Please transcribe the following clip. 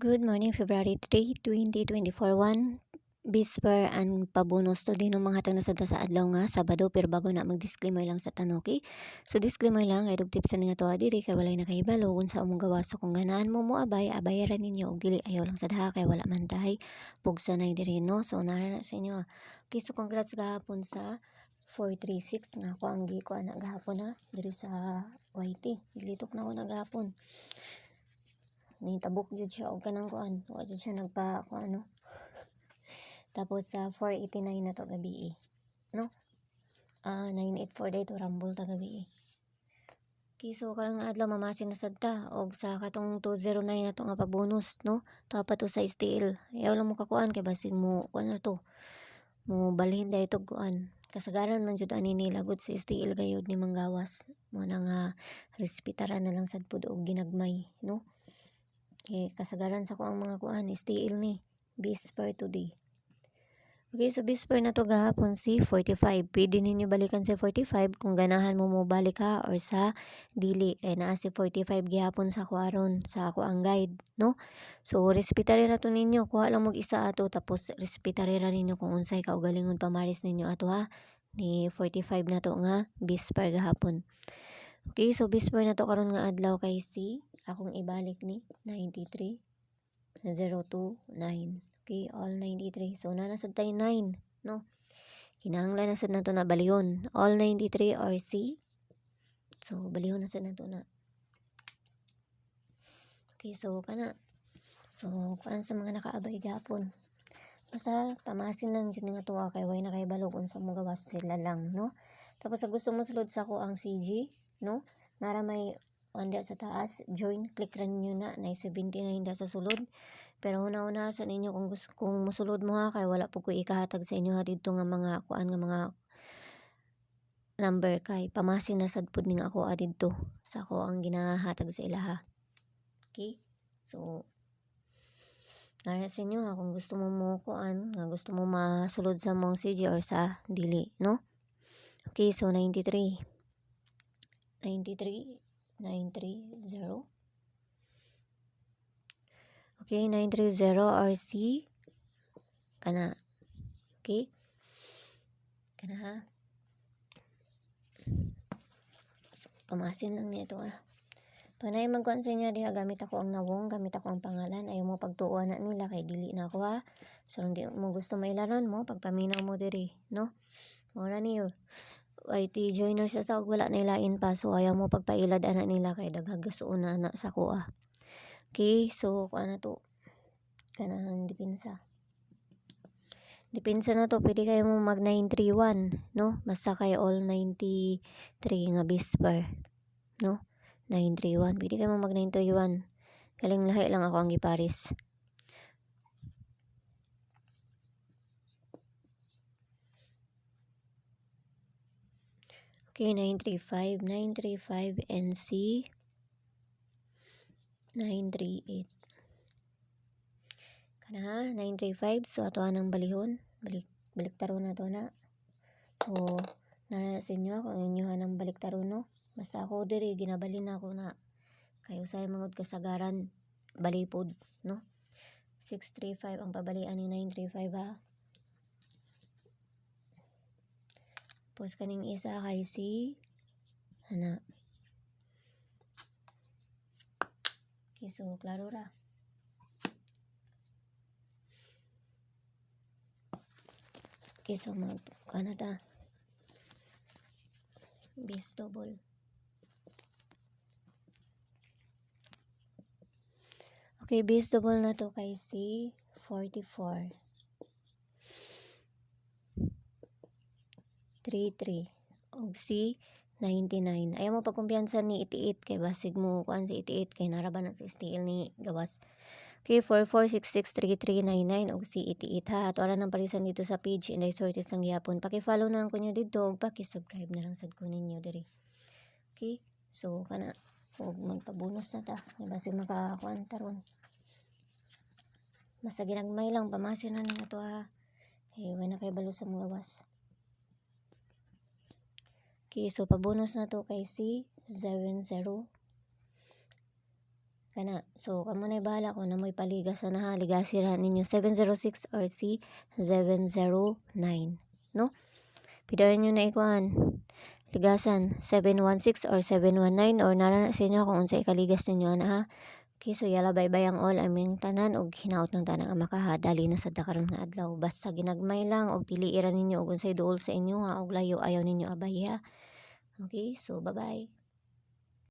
Good morning, February 3, 2024 1. Bisper and pabonus to din ng mga hatag na sa adlaw nga Sabado, pero bago na mag-disclaimer lang sa tanuki. So disclaimer lang ay tips sa nga to diri kay walay nakahibalo unsa among gawas, so kung ganahan mo abayaran ninyo og dili ayaw lang sa daha kay wala man tahay pugsa nay diri no. So nara na sa inyo. Okay, so congrats gahapon sa 436 nga ako ang gi ko ana gahapon na diri sa YT. Gilitok na ako na gahapon. Nitabok jud siya og kanang kuan. Wa jud siya nagpa ano. Tapos sa 489 na to gabi no? 984 day to rumble ta gabi Okay, so karang adlaw mamasin na sad ta og sa katong 209 na to nga pabonus no? Tapat to sa STL. Ayaw lang mo kakuan kay basig mo kuan na to. Mo balhin dai to kuan. Kasagaran man jud ani nila gud sa STL gayud ni manggawas. Mo na nga respetaran na lang sad pud og ginagmay no? Kasagaran sa ko ang mga kuan STL ni Bisper today. Okay, so Bisper na to gahapon si 45. Pwede ninyo balikan si 45 kung ganahan mo balik ha or sa dili. Kaya naa si 45 gihapon sa kuaron sa ako ang guide, no? So respetare ra to ninyo. Kuha lang mo isa ato tapos respetare ra ninyo kung unsay kaugalingon pamaris ninyo ato ha. Ni 45 na to nga Bisper gahapon. Okay, so Bisper na to karon nga adlaw kay si akong ibalik ni 93 029. Okay, all 93. So, nanasad tayo 9, no? Kinahanglan na sad nato na balihon. All 93 or C. So, balihon na sad nato na. Okay, so, kana. So, kuan sa mga nakaabay gapon. Basta, pamasin lang dyan nga tuwa kay way na kay balog sa mga gawas sila lang, no? Tapos, sa gusto mo sulod sa ko ang CG, no? Nara may wanda sa taas, join, click rin nyo na 79 da sa sulod. Pero una-una sa ninyo kung musulod mo ha kay wala po ko ikahatag sa inyo ha dito nga mga kuan nga mga number kay pamasin na sad pud ning ako didto sa ako ang ginahatag sa ilaha. Okay? So nara sa inyo ha kung gusto mo kuan nga gusto mo masulod sa mong CG or sa dili, no? Okay, so 93 930. Okay, 930 RC kana. Okay? Kana ha. So, pamasin lang nito Panay magkuan sa inyo diha gamit ako ang nawong, gamit ako ang pangalan. Ayaw mo pagtuuan na nila kay dili na ako ha. So hindi mo gusto mailaron mo pagpaminaw mo diri, no? Mora niyo. YT joiner sa tawag wala na ilain pa, so ayaw mo pagpailad ana nila kay daghag gasuon na sa kuha. Okay, so kuan na to kanang depensa na to, pwede kayo mo mag 931, no? Basta kay all 93 nga Bisper, no? 931, pwede kayo mo mag 931. Galing lahi lang ako ang giparis. Okay, 935 NC 938 kana 935. So ato anang balihon balik taron na to na. So nara sa inyo kung inyo hanang balik taron, no? Basta ako diri ginabalin ako na kayo say mangod kasagaran balipod, no? 635 ang pabalian ni 935 ha. Tapos kaning isa kay si ana. Okay, so klaro ra. Okay, so Canada bis double. Okay, bis double na to kay si 44 33 og si 99. Ayaw mo pagkumpiyansa ni 88 kay basig mo kuan si 88 kay naraban sa STL ni gawas. Okay, 44663399 og si 88 ha. Ato ara nang parisan dito sa page Inday Sorties ng gihapon. Paki-follow na lang ko nyo dito og paki-subscribe na lang sad ko ninyo diri. Okay? So kana og magpabonus na ta. Kay basig makakuan taron. Basta ginagmay lang pamasin na nga to ha. Kay wala kay balo sa mga gawas. Okay, so pabonus na to kay si 70 Kana. So kamo na bahala kung namoy paligas na ha. Ligasi ra ninyo 706 or si 709. No? Pidaran nyo na ikuan. Ligasan 716 or 719 or nara na sa inyo kung unsay kaligas ninyo ana ha. Okay, so yala bye-bye ang all aming tanan og hinaot ng tanang ang makahadali na sa dakaron nga adlaw. Basta ginagmay lang og piliiran ninyo og unsay duol sa inyo ha og layo ayaw ninyo abay ha. Okay, so bye-bye.